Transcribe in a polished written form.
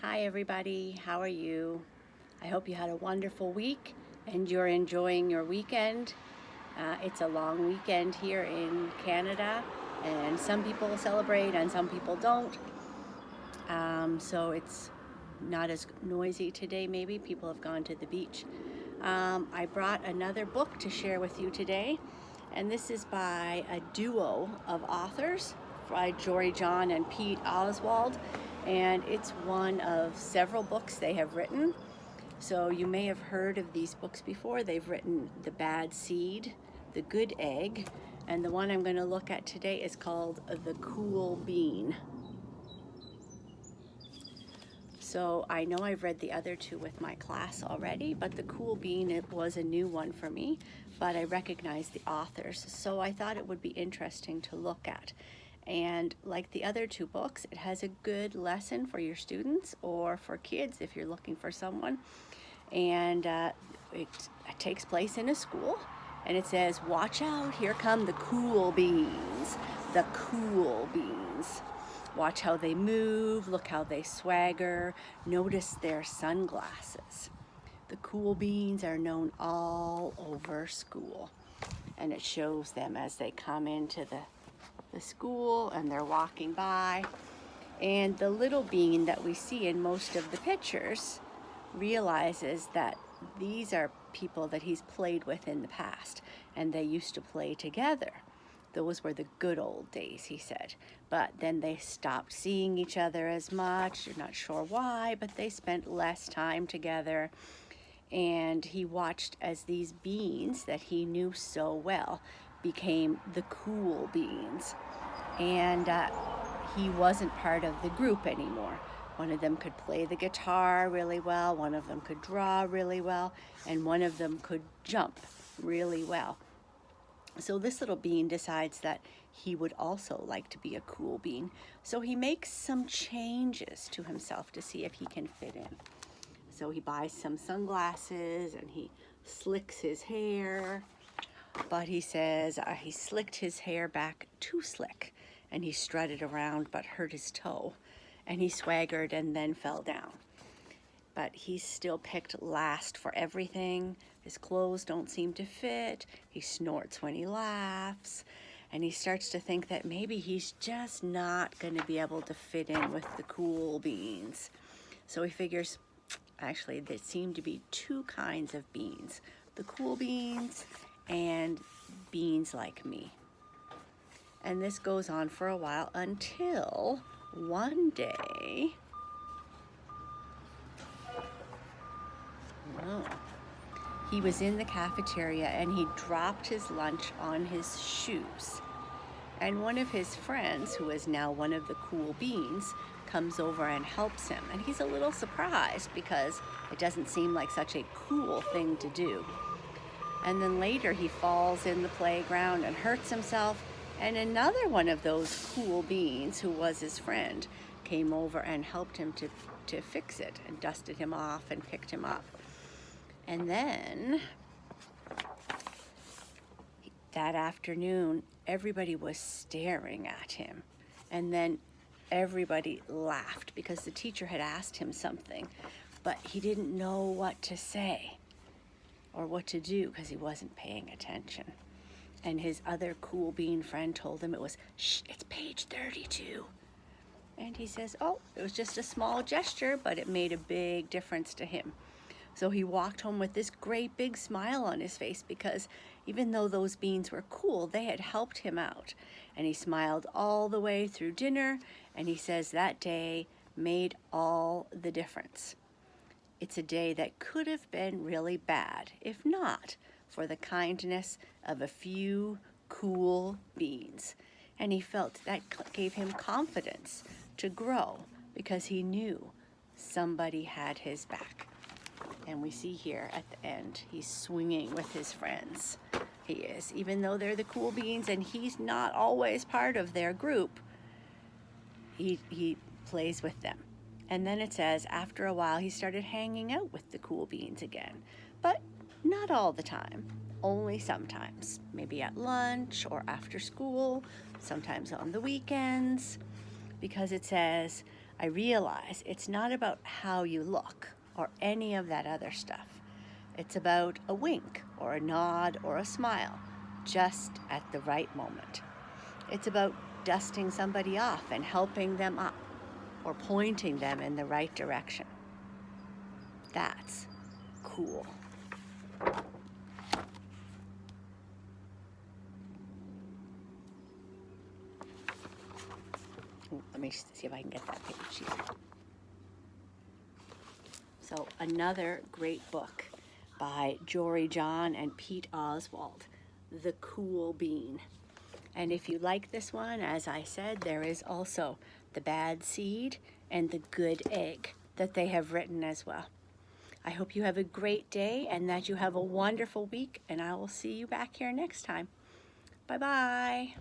Hi everybody, how are you? I hope you had a wonderful week and you're enjoying your weekend. It's a long weekend here in Canada, and some people celebrate and some people don't. So it's not as noisy today, maybe. People have gone to the beach. I brought another book to share with you today, and this is by a duo of authors, by Jory John and Pete Oswald, and it's one of several books they have written. So you may have heard of these books before. They've written The Bad Seed, The Good Egg, and the one I'm going to look at today is called The Cool Bean. So I know I've read the other two with my class already, but The Cool Bean, it was a new one for me, but I recognized the authors, so I thought it would be interesting to look at. And like the other two books, it has a good lesson for your students or for kids if you're looking for someone. And it takes place in a school, and it says, "Watch out, here come the cool beans, the cool beans. Watch how they move, look how they swagger, notice their sunglasses. The cool beans are known all over school." And it shows them as they come into the school and they're walking by. And the little bean that we see in most of the pictures realizes that these are people that he's played with in the past, and they used to play together. Those were the good old days, he said. But then they stopped seeing each other as much. You're not sure why, but they spent less time together. And he watched as these beans that he knew so well became the cool beans. And he wasn't part of the group anymore. One of them could play the guitar really well, one of them could draw really well, and one of them could jump really well. So this little bean decides that he would also like to be a cool bean. So he makes some changes to himself to see if he can fit in. So he buys some sunglasses and he slicks his hair, but he says he slicked his hair back too slick, and he strutted around but hurt his toe, and he swaggered and then fell down. But he's still picked last for everything. His clothes don't seem to fit. He snorts when he laughs, and he starts to think that maybe he's just not going to be able to fit in with the cool beans. So he figures, actually, there seem to be two kinds of beans: the cool beans and beans like me. And this goes on for a while until one day, he was in the cafeteria and he dropped his lunch on his shoes. And one of his friends, who is now one of the cool beans, comes over and helps him. And he's a little surprised because it doesn't seem like such a cool thing to do. And then later he falls in the playground and hurts himself. And another one of those cool beans, who was his friend, came over and helped him to fix it and dusted him off and picked him up. And then that afternoon, everybody was staring at him. And then everybody laughed because the teacher had asked him something, but he didn't know what to say or what to do because he wasn't paying attention. And his other cool bean friend told him it was, "Shh, it's page 32. And he says, oh, it was just a small gesture, but it made a big difference to him. So he walked home with this great big smile on his face because even though those beans were cool, they had helped him out. And he smiled all the way through dinner, and he says that day made all the difference. It's a day that could have been really bad, if not for the kindness of a few cool beans. And he felt that gave him confidence to grow because he knew somebody had his back. And we see here at the end, he's swinging with his friends. He is, even though they're the cool beans and he's not always part of their group, he plays with them. And then it says, after a while, he started hanging out with the cool beans again. But not all the time, only sometimes. Maybe at lunch or after school, sometimes on the weekends. Because it says, I realize it's not about how you look or any of that other stuff. It's about a wink or a nod or a smile, just at the right moment. It's about dusting somebody off and helping them up or pointing them in the right direction. That's cool. Let me see if I can get that page here. So another great book by Jory John and Pete Oswald, The Cool Bean. And if you like this one, as I said, there is also The Bad Seed and The Good Egg that they have written as well. I hope you have a great day and that you have a wonderful week, and I will see you back here next time. Bye-bye.